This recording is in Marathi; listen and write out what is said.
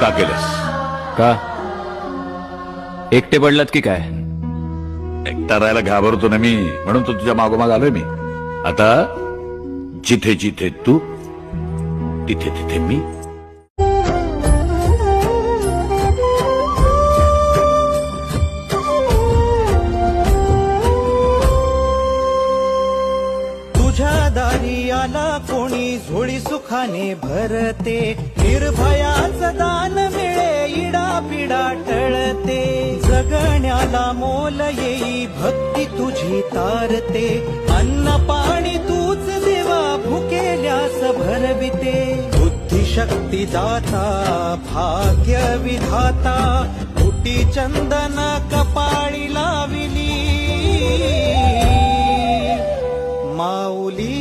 का केलंस? का एकटे पडलात की काय? एकटा राहायला घाबरतो ना मी, म्हणून तो तुझ्या मागोमाग आलोय मी. आता जिथे जिथे तू तिथे तिथे मी. तुझ्या दारी आला कोणी झोळी सुखाने भरते, निर्भयाचं दान मिळे इडा पिडा टळते, जगण्याला मोल येई भक्ती तुझी तारते, अन्न पाणी तूच देवा भुकेल्यास भरविते, बुद्धिशक्ती दाता भाग्य विधाता, कुटी चंदन कपाळी लाविली माऊली